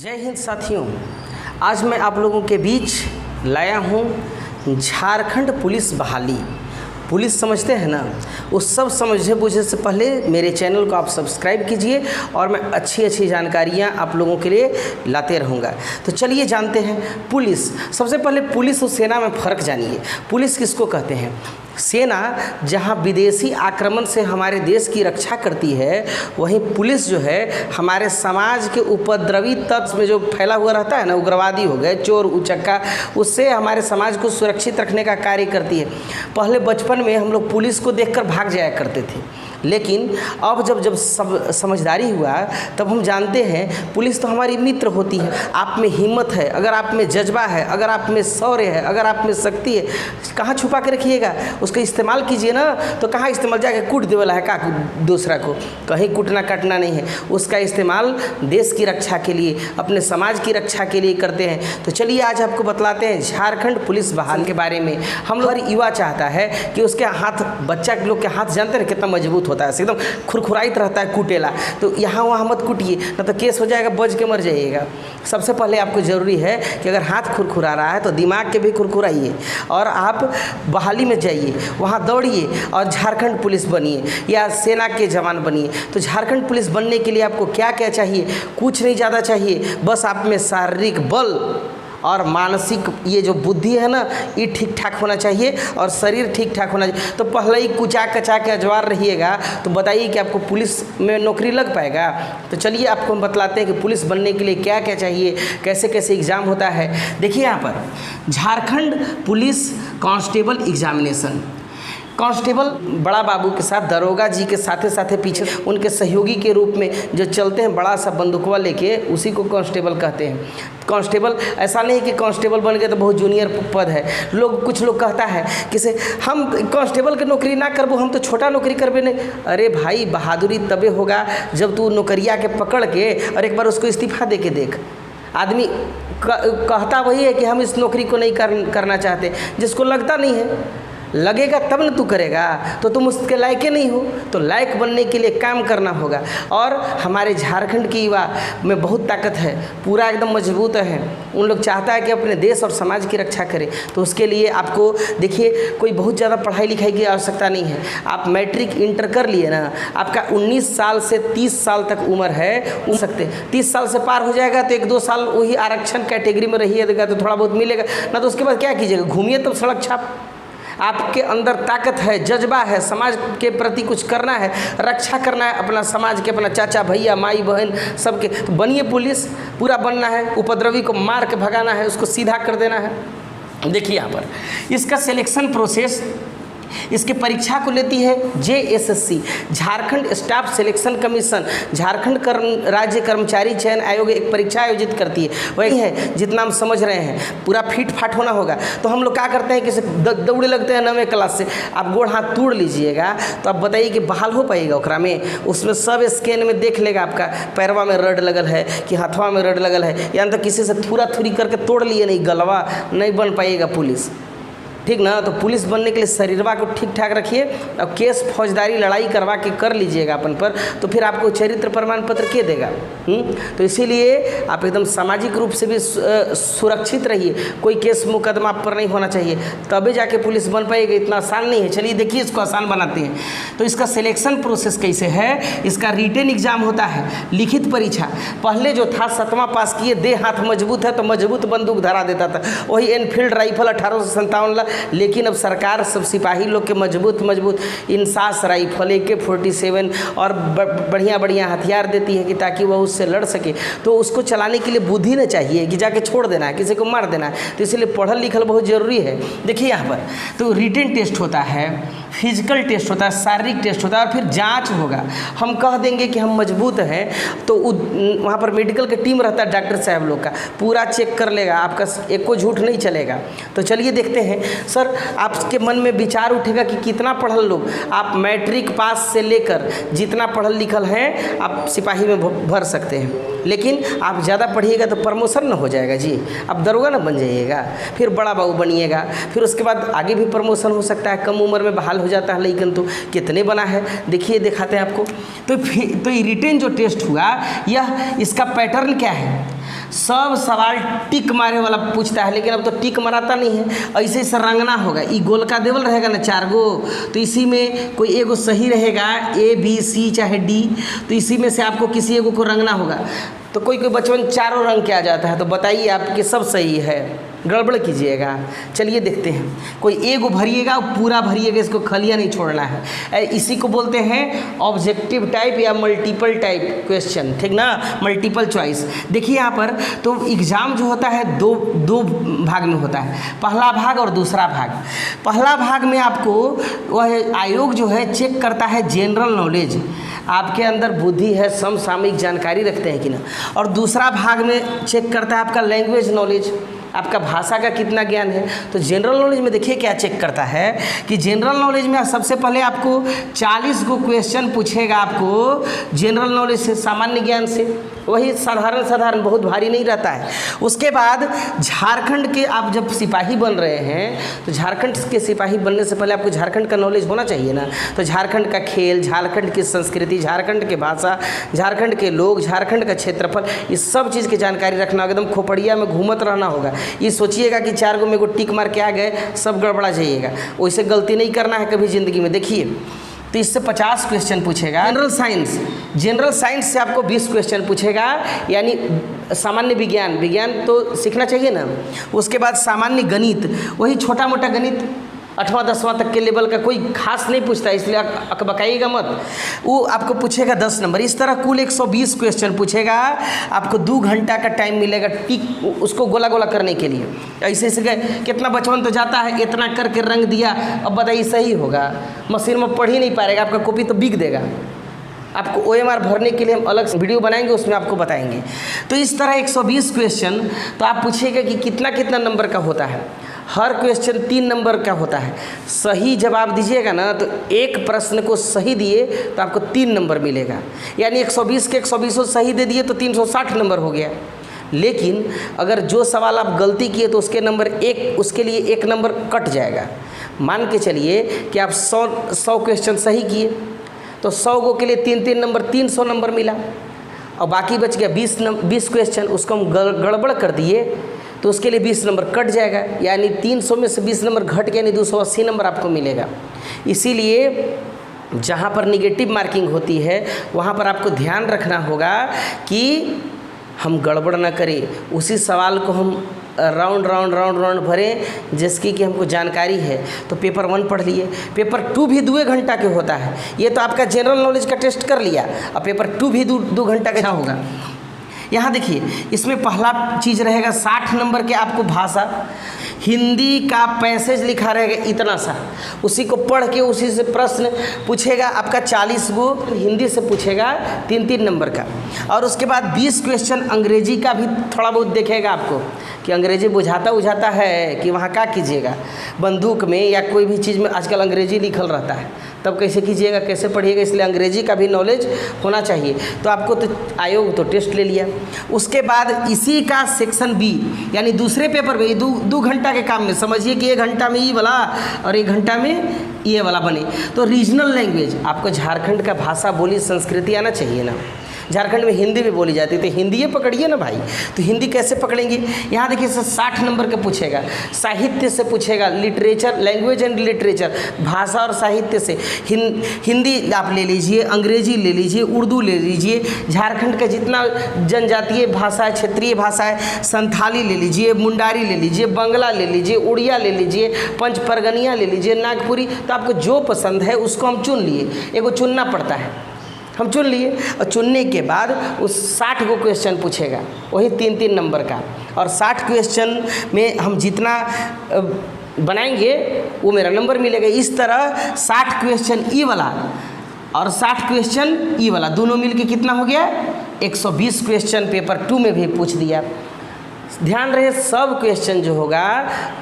जय हिंद साथियों, आज मैं आप लोगों के बीच लाया हूँ झारखंड पुलिस बहाली। पुलिस समझते हैं ना, उस सब समझे बूझे से पहले मेरे चैनल को आप सब्सक्राइब कीजिए और मैं अच्छी जानकारियाँ आप लोगों के लिए लाते रहूँगा। तो चलिए जानते हैं पुलिस। सबसे पहले पुलिस और सेना में फ़र्क जानिए। पुलिस किसको कहते हैं? सेना जहां विदेशी आक्रमण से हमारे देश की रक्षा करती है, वहीं पुलिस जो है हमारे समाज के उपद्रवी तत्व में जो फैला हुआ रहता है ना, उग्रवादी हो गए, चोर उचक्का, उससे हमारे समाज को सुरक्षित रखने का कार्य करती है। पहले बचपन में हम लोग पुलिस को देखकर भाग जाया करते थे, लेकिन अब जब सब समझदारी हुआ तब हम जानते हैं पुलिस तो हमारी मित्र होती है। आप में हिम्मत है, अगर आप में जज्बा है, अगर आप में शौर्य है, अगर आप में शक्ति है, कहाँ छुपा के रखिएगा, उसका इस्तेमाल कीजिए ना। तो कहाँ इस्तेमाल जाके कूट दे वाला है का दूसरा को, कहीं कूटना काटना नहीं है। उसका इस्तेमाल देश की रक्षा के लिए, अपने समाज की रक्षा के लिए करते हैं। तो चलिए आज आपको बतलाते हैं झारखंड पुलिस बहाल के बारे में। हम लोग हर युवा चाहता है कि उसके हाथ, बच्चा के लोग के हाथ जानते हैं कितना मजबूत होता है, एकदम खुरखुराइत रहता है कूटेला। तो यहाँ वहाँ मत कूटिए, ना तो केस हो जाएगा, बच के मर जाइएगा। सबसे पहले आपको ज़रूरी है कि अगर हाथ खुरखुरा रहा है तो दिमाग के भी खुरखुराइए और आप बहाली में जाइए, वहाँ दौड़िए और झारखंड पुलिस बनिए या सेना के जवान बनिए। तो झारखंड पुलिस बनने के लिए आपको क्या क्या चाहिए? कुछ नहीं ज़्यादा चाहिए, बस आप में शारीरिक बल और मानसिक ये जो बुद्धि है ना, ये ठीक ठाक होना चाहिए और शरीर ठीक ठाक होना चाहिए। तो पहले ही कुचा कचा के अजवार रहिएगा तो बताइए कि आपको पुलिस में नौकरी लग पाएगा? तो चलिए आपको हम बतलाते हैं कि पुलिस बनने के लिए क्या क्या चाहिए, कैसे कैसे एग्ज़ाम होता है। देखिए यहाँ पर Jharkhand police constable examination, constable बड़ा बाबू के साथ, दरोगा जी के साथे पीछे उनके सहयोगी के रूप में जो चलते हैं बड़ा सा बंदूकवा लेके, उसी को कांस्टेबल कहते हैं। कांस्टेबल ऐसा नहीं कि कांस्टेबल बन गए तो बहुत जूनियर पद है। कुछ लोग कहता है कि से हम कांस्टेबल की नौकरी ना करबो, हम तो छोटा नौकरी करबे नहीं। अरे भाई, बहादुरी तबे होगा जब तू नौकरिया के पकड़ के और एक बार उसको इस्तीफा दे के देख। आदमी कहता वही है कि हम इस नौकरी को नहीं करना चाहते, जिसको लगता नहीं है। लगेगा तब न तू करेगा, तो तुम उसके लायक ही नहीं हो। तो लायक बनने के लिए काम करना होगा। और हमारे झारखंड की युवा में बहुत ताकत है, पूरा एकदम मजबूत है। उन लोग चाहता है कि अपने देश और समाज की रक्षा करें। तो उसके लिए आपको देखिए, कोई बहुत ज़्यादा पढ़ाई लिखाई की आवश्यकता नहीं है। आप मैट्रिक इंटर कर लिए ना, आपका 19 साल से 30 साल तक उम्र है, उड़ सकते। 30 साल से पार हो जाएगा तो 1-2 साल वही आरक्षण कैटेगरी में रहिएगा तो थोड़ा बहुत मिलेगा ना। तो उसके बाद क्या कीजिएगा? घूमिए तब सड़क छाप। आपके अंदर ताकत है, जज्बा है, समाज के प्रति कुछ करना है, रक्षा करना है अपना समाज के, अपना चाचा भैया माई बहन सबके। तो बनिए पुलिस, पूरा बनना है, उपद्रवी को मार के भगाना है, उसको सीधा कर देना है। देखिए यहाँ पर इसका सिलेक्शन प्रोसेस, इसके परीक्षा को लेती है JSSC, Jharkhand staff selection commission. Jharkhand राज्य कर्मचारी चयन आयोग एक परीक्षा आयोजित करती है, वही है जितना हम समझ रहे हैं। पूरा फिट फाट होना होगा। तो हम लोग क्या करते हैं कि दौड़े लगते हैं 9वीं क्लास से। आप गोड़ हाथ तोड़ लीजिएगा तो आप बताइए कि बहाल हो पाएगा ओकरा में? उसमें सब स्कैन में देख लेगा आपका पैरवा में रड लगल है कि हाथवा में रड लगल है, या तो किसी से थूरा थूरी करके तोड़ लिए नहीं गलवा, नहीं बन पाइएगा पुलिस, ठीक ना। तो पुलिस बनने के लिए शरीरवा को ठीक ठाक रखिए और केस फौजदारी लड़ाई करवा के कर लीजिएगा अपन पर, तो फिर आपको चरित्र प्रमाण पत्र के देगा। तो इसीलिए आप एकदम सामाजिक रूप से भी सुरक्षित रहिए। कोई केस मुकदमा आप पर नहीं होना चाहिए, तभी जाके पुलिस बन पाएगा। इतना आसान नहीं है। चलिए देखिए, इसको आसान बनाते हैं। तो इसका सिलेक्शन प्रोसेस कैसे है? इसका रिटन एग्जाम होता है, लिखित परीक्षा। पहले जो था 7वां पास किए, देह हाथ मजबूत है तो मजबूत बंदूक धरा देता था, वही एनफील्ड राइफल 1857। लेकिन अब सरकार सब सिपाही लोग के मजबूत इंसास राइफल, AK-47 और बढ़िया हथियार देती है कि ताकि वह उससे लड़ सके। तो उसको चलाने के लिए बुद्धि न चाहिए कि जाके छोड़ देना है, किसी को मार देना है। तो इसलिए पढ़ल लिखल बहुत ज़रूरी है। देखिए यहाँ पर तो रिटन टेस्ट होता है, फिजिकल टेस्ट होता है, शारीरिक टेस्ट होता है और फिर जांच होगा। हम कह देंगे कि हम मजबूत हैं तो वहाँ पर मेडिकल का टीम रहता है, डॉक्टर साहब लोग का, पूरा चेक कर लेगा आपका, एक को झूठ नहीं चलेगा। तो चलिए देखते हैं। सर, आपके मन में विचार उठेगा कि कितना पढ़ल लोग, आप मैट्रिक पास से लेकर जितना पढ़ल लिखल हैं आप सिपाही में भर सकते हैं। लेकिन आप ज़्यादा पढ़िएगा तो प्रमोशन न हो जाएगा जी, आप दरोगा न बन जाइएगा, फिर बड़ा बाबू बनिएगा, फिर उसके बाद आगे भी प्रमोशन हो सकता है। कम उम्र में बहाल हो जाता है, लेकिन तो कितने बना है देखिए, दिखाते हैं आपको। तो ये रिटेन जो टेस्ट हुआ, यह इसका पैटर्न क्या है? सब सवाल टिक मारे वाला पूछता है, लेकिन अब तो टिक मराता नहीं है, ऐसे ऐसे रंगना होगा। ई गोल का देवल रहेगा ना 4 गो, तो इसी में कोई एगो सही रहेगा, A B C चाहे D, तो इसी में से आपको किसी एगो को रंगना होगा। तो कोई कोई बचपन चारों रंग के आ जाता है, तो बताइए आपके सब सही है, गड़बड़ कीजिएगा। चलिए देखते हैं, कोई एगो भरिएगा, पूरा भरिएगा, इसको खलिया नहीं छोड़ना है। इसी को बोलते हैं ऑब्जेक्टिव टाइप या मल्टीपल टाइप क्वेश्चन, ठीक ना, मल्टीपल चॉइस। देखिए यहाँ पर तो एग्ज़ाम जो होता है दो भाग में होता है, पहला भाग और दूसरा भाग। पहला भाग में आपको वह आयोग जो है चेक करता है जनरल नॉलेज, आपके अंदर बुद्धि है, समसामयिक जानकारी रखते हैं कि ना। और दूसरा भाग में चेक करता है आपका लैंग्वेज नॉलेज, आपका भाषा का कितना ज्ञान है। तो जनरल नॉलेज में देखिए क्या चेक करता है कि जनरल नॉलेज में सबसे पहले आपको 40 को क्वेश्चन पूछेगा, आपको जनरल नॉलेज से, सामान्य ज्ञान से, वही साधारण बहुत भारी नहीं रहता है। उसके बाद झारखंड के आप जब सिपाही बन रहे हैं तो झारखंड के सिपाही बनने से पहले आपको झारखंड का नॉलेज होना चाहिए ना। तो झारखंड का खेल, झारखंड की संस्कृति, झारखंड की भाषा, झारखंड के लोग, झारखंड का क्षेत्रफल, इस सब चीज़ की जानकारी रखना, एकदम खोपड़िया में घूमत रहना होगा। ये सोचिएगा कि 4 गो में को टिक मार के आ गए, सब गड़बड़ा जाइएगा, वैसे गलती नहीं करना है कभी ज़िंदगी में। देखिए तो इससे 50 क्वेश्चन पूछेगा। जनरल साइंस से आपको 20 क्वेश्चन पूछेगा, यानी सामान्य विज्ञान तो सीखना चाहिए ना। उसके बाद सामान्य गणित, वही छोटा मोटा गणित 8वां 10वां तक के लेवल का, कोई खास नहीं पूछता, इसलिए अकबकाइएगा मत। वो आपको पूछेगा 10 नंबर। इस तरह कुल 120 क्वेश्चन पूछेगा, आपको 2 घंटा का टाइम मिलेगा टिक उसको गोला गोला करने के लिए। ऐसे ऐसे कितना बचपन तो जाता है, इतना करके रंग दिया, अब बताइए सही होगा? मशीन में पढ़ ही नहीं पाएगा, आपका कॉपी तो बिक देगा। आपको OMR भरने के लिए हम अलग वीडियो बनाएंगे, उसमें आपको बताएंगे। तो इस तरह 120 क्वेश्चन तो आप पूछिएगा कि कितना नंबर का होता है। हर क्वेश्चन 3 नंबर का होता है। सही जवाब दीजिएगा ना, तो एक प्रश्न को सही दिए तो आपको 3 नंबर मिलेगा, यानी 120 के 120 सही दे दिए तो 360 नंबर हो गया। लेकिन अगर जो सवाल आप गलती किए तो उसके नंबर उसके लिए 1 नंबर कट जाएगा। मान के चलिए कि आप 100 क्वेश्चन सही किए तो 100 गो के लिए 3 नंबर, 300 नंबर मिला, और बाकी बच गया 20 क्वेश्चन, उसको हम गड़बड़ कर दिए तो उसके लिए 20 नंबर कट जाएगा, यानी 300 में से 20 नंबर घट गया, यानी 280 नंबर आपको मिलेगा। इसीलिए जहाँ पर निगेटिव मार्किंग होती है वहाँ पर आपको ध्यान रखना होगा कि हम गड़बड़ ना करें, उसी सवाल को हम राउंड भरें जिसकी कि हमको जानकारी है। तो पेपर 1 पढ़ लिए, पेपर 2 भी 2 घंटा के होता है। ये तो आपका जनरल नॉलेज का टेस्ट कर लिया, और पेपर 2 भी 2 घंटा का होगा। यहाँ देखिए, इसमें पहला चीज़ रहेगा 60 नंबर के आपको भाषा, हिंदी का पैसेज लिखा रहेगा इतना सा, उसी को पढ़ के उसी से प्रश्न पूछेगा। आपका 40 गो हिंदी से पूछेगा 3 नंबर का, और उसके बाद 20 क्वेश्चन अंग्रेजी का भी थोड़ा बहुत देखेगा आपको कि अंग्रेजी बुझाता है कि वहाँ क्या कीजिएगा। बंदूक में या कोई भी चीज़ में आजकल अंग्रेजी लिखल रहता है, तब कैसे कीजिएगा, कैसे पढ़िएगा, इसलिए अंग्रेजी का भी नॉलेज होना चाहिए। तो आपको तो आयोग तो टेस्ट ले लिया। उसके बाद इसी का सेक्शन B, यानी दूसरे पेपर में 2 घंटा के काम में समझिए कि 1 घंटा में ये वाला और 1 घंटा में ये वाला बने। तो रीजनल लैंग्वेज, आपको झारखंड का भाषा, बोली, संस्कृति आना चाहिए ना। झारखंड में हिंदी भी बोली जाती है, तो हिंदी पकड़िए ना भाई। तो हिंदी कैसे पकड़ेंगे? यहाँ देखिए 60 नंबर का पूछेगा, साहित्य से पूछेगा, लिटरेचर, लैंग्वेज एंड लिटरेचर, भाषा और साहित्य से। हिंदी आप ले लीजिए, अंग्रेजी ले लीजिए, उर्दू ले लीजिए, झारखंड का जितना जनजातीय भाषा है, क्षेत्रीय भाषा है, संथाली ले लीजिए, मुंडारी ले लीजिए, बंगला ले लीजिए, उड़िया ले लीजिए, पंच परगनिया ले लीजिए, नागपुरी। तो आपको जो पसंद है उसको हम चुन लिए, एगो चुनना पड़ता है, हम चुन लिए। और चुनने के बाद उस 60 को क्वेश्चन पूछेगा, वही 3 नंबर का। और 60 क्वेश्चन में हम जितना बनाएंगे वो मेरा नंबर मिलेगा। इस तरह 60 क्वेश्चन ई वाला और 60 क्वेश्चन ई वाला दोनों मिलके कितना हो गया? 120 क्वेश्चन पेपर 2 में भी पूछ दिया। ध्यान रहे, सब क्वेश्चन जो होगा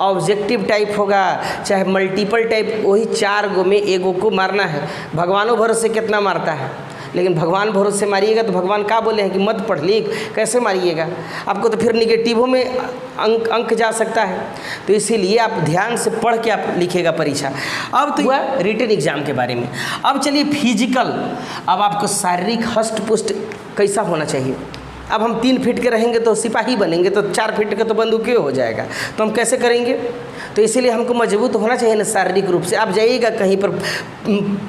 ऑब्जेक्टिव टाइप होगा, चाहे मल्टीपल टाइप, वही 4 गो में एगो को मारना है। भगवानों भरोसे कितना मारता है, लेकिन भगवान भरोसे मारिएगा तो भगवान क्या बोले हैं कि मत पढ़ लिख, कैसे मारिएगा? आपको तो फिर निगेटिवों में अंक जा सकता है। तो इसीलिए आप ध्यान से पढ़ के आप लिखिएगा परीक्षा। अब तो हुआ रिटन एग्जाम के बारे में। अब चलिए फिजिकल, अब आपको शारीरिक हष्ट पुष्ट कैसा होना चाहिए। अब हम 3 फीट के रहेंगे तो सिपाही बनेंगे, तो 4 फीट का तो बंदूकी हो जाएगा, तो हम कैसे करेंगे? तो इसीलिए हमको मजबूत होना चाहिए ना शारीरिक रूप से। आप जाइएगा कहीं पर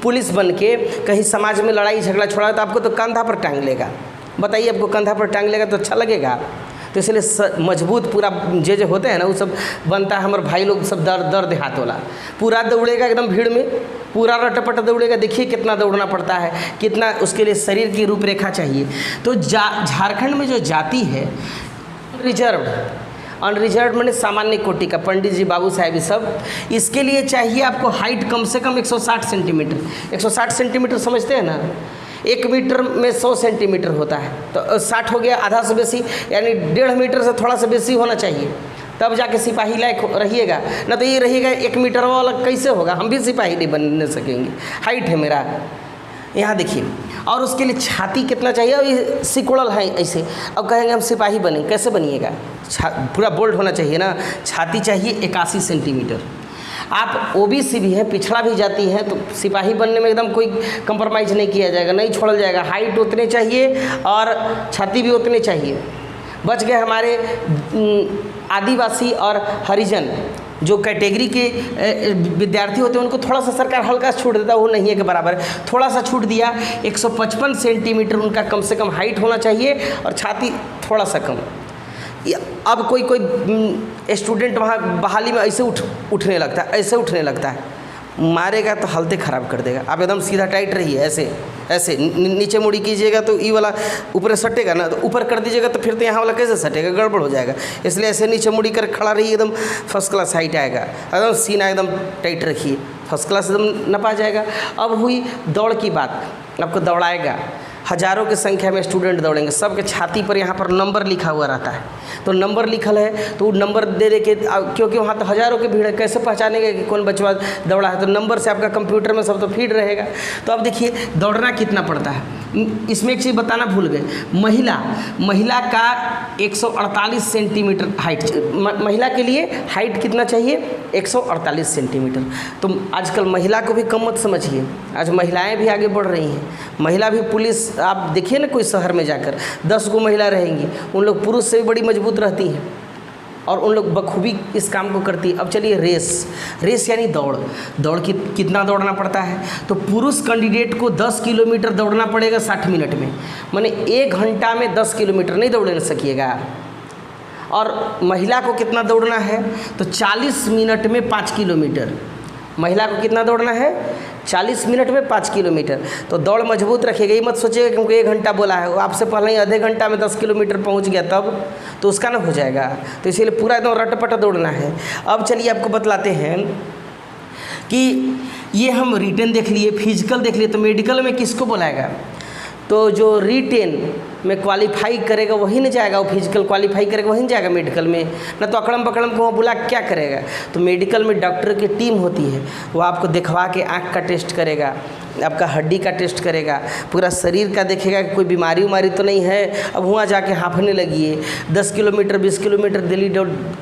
पुलिस बन के, कहीं समाज में लड़ाई झगड़ा छोड़ा तो आपको तो कंधा पर टांग लेगा। बताइए, आपको कंधा पर टांग लेगा तो अच्छा लगेगा? तो इसलिए मजबूत पूरा जो होते हैं ना वो सब बनता है। हमारे भाई लोग सब दर्द हाथ वाला पूरा दौड़ेगा एकदम भीड़ में, पूरा रटपट दौड़ेगा। देखिए कितना दौड़ना पड़ता है, कितना उसके लिए शरीर की रूपरेखा चाहिए। तो झारखंड में जो जाति है अनरिजर्व मैंने सामान्य कोटि का, पंडित जी, बाबू साहब, ये सब, इसके लिए चाहिए आपको हाइट कम से कम 160 सेंटीमीटर। 160 सेंटीमीटर समझते हैं ना? 1 मीटर में 100 सेंटीमीटर होता है, तो 60 हो गया, आधा से बेसी, यानी 1.5 मीटर से थोड़ा सा बेसी होना चाहिए, तब जाके सिपाही लायक रहिएगा। ना तो ये रहिएगा 1 मीटर वाला, कैसे होगा? हम भी सिपाही नहीं बनने सकेंगे। हाइट है मेरा, यहाँ देखिए। और उसके लिए छाती कितना चाहिए? और ये सिकुड़ल है ऐसे। अब कहेंगे हम सिपाही बने, कैसे बनिएगा? पूरा बोल्ड होना चाहिए ना। छाती चाहिए 81 सेंटीमीटर। आप ओबीसी भी हैं, पिछड़ा भी जाती हैं, तो सिपाही बनने में एकदम कोई कंप्रोमाइज़ नहीं किया जाएगा, नहीं छोड़ा जाएगा। हाइट उतने चाहिए और छाती भी उतने चाहिए। बच गए हमारे आदिवासी और हरिजन, जो कैटेगरी के विद्यार्थी होते हैं, उनको थोड़ा सा सरकार हल्का छूट देता है, वो नहीं है के बराबर, थोड़ा सा छूट दिया। 155 सेंटीमीटर उनका कम से कम हाइट होना चाहिए और छाती थोड़ा सा कम। अब कोई स्टूडेंट वहाँ बहाली में ऐसे उठने लगता है, ऐसे उठने लगता है, मारेगा तो हालत ख़राब कर देगा। आप एकदम सीधा टाइट रहिए, ऐसे ऐसे नीचे मुड़ी कीजिएगा तो ये वाला ऊपर सटेगा ना, तो ऊपर कर दीजिएगा तो फिर तो यहाँ वाला कैसे सटेगा? गड़बड़ हो जाएगा। इसलिए ऐसे नीचे मुड़ी कर खड़ा रहिए, एकदम फर्स्ट क्लास हाइट आएगा। एकदम सीना एकदम टाइट रखिए, फर्स्ट क्लास एकदम नपा जाएगा। अब हुई दौड़ की बात, आपको दौड़ाएगा, हज़ारों की संख्या में स्टूडेंट दौड़ेंगे, सबके छाती पर यहाँ पर नंबर लिखा हुआ रहता है। तो नंबर लिखल है तो नंबर दे के, क्योंकि वहाँ तो हज़ारों की भीड़ है, कैसे पहचानेंगे कि कौन बचवा दौड़ा है? तो नंबर से आपका कंप्यूटर में सब तो फीड रहेगा। तो अब देखिए दौड़ना कितना पड़ता है। इसमें एक चीज़ बताना भूल गए, महिला का 148 सेंटीमीटर हाइट, महिला के लिए हाइट कितना चाहिए? 148 सेंटीमीटर। तो आजकल महिला को भी कम मत समझिए, आज महिलाएं भी आगे बढ़ रही हैं। महिला भी पुलिस, आप देखिए ना कोई शहर में जाकर 10 गो महिला रहेंगी, उन लोग पुरुष से भी बड़ी मजबूत रहती हैं और उन लोग बखूबी इस काम को करती है। अब चलिए रेस यानी दौड़ कितना दौड़ना पड़ता है? तो पुरुष कैंडिडेट को 10 किलोमीटर दौड़ना पड़ेगा 60 मिनट में, माने 1 घंटा में 10 किलोमीटर नहीं दौड़ सकिएगा। और महिला को कितना दौड़ना है? तो 40 मिनट में 5 किलोमीटर। महिला को कितना दौड़ना है? 40 मिनट में 5 किलोमीटर। तो दौड़ मजबूत रखिएगा, ये मत सोचिएगा क्योंकि 1 घंटा बोला है, वो आपसे पहले ही आधे घंटा में 10 किलोमीटर पहुंच गया तब तो उसका ना हो जाएगा। तो इसीलिए पूरा एकदम रटपट दौड़ना है। अब चलिए आपको बतलाते हैं कि ये हम रिटेन देख लिए, फिजिकल देख लिए, तो मेडिकल में किसको बुलाएगा? तो जो रिटेन में क्वालिफाई करेगा वही नहीं जाएगा, वो फिजिकल क्वालिफाई करेगा वही नहीं जाएगा मेडिकल में, ना तो अकड़म पकड़म को वहाँ बुला क्या करेगा? तो मेडिकल में डॉक्टर की टीम होती है, वो आपको दिखवा के आँख का टेस्ट करेगा, आपका हड्डी का टेस्ट करेगा, पूरा शरीर का देखेगा कि कोई बीमारी उमारी तो नहीं है। अब वहाँ जाके हाँफने लगिए, 10 किलोमीटर 20 किलोमीटर दिल्ली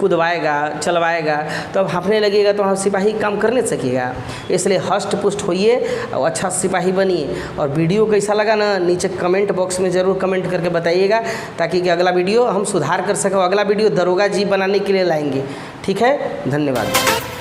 कूदवाएगा चलवाएगा, तो अब हाँफने लगेगा तो वहाँ सिपाही काम कर नहीं सकेगा। इसलिए हष्ट पुष्ट होइए और अच्छा सिपाही बनिए। और वीडियो कैसा लगा ना, नीचे कमेंट बॉक्स में ज़रूर कमेंट करके बताइएगा, ताकि कि अगला वीडियो हम सुधार कर सकें। अगला वीडियो दरोगा जी बनाने के लिए लाएंगे। ठीक है, धन्यवाद।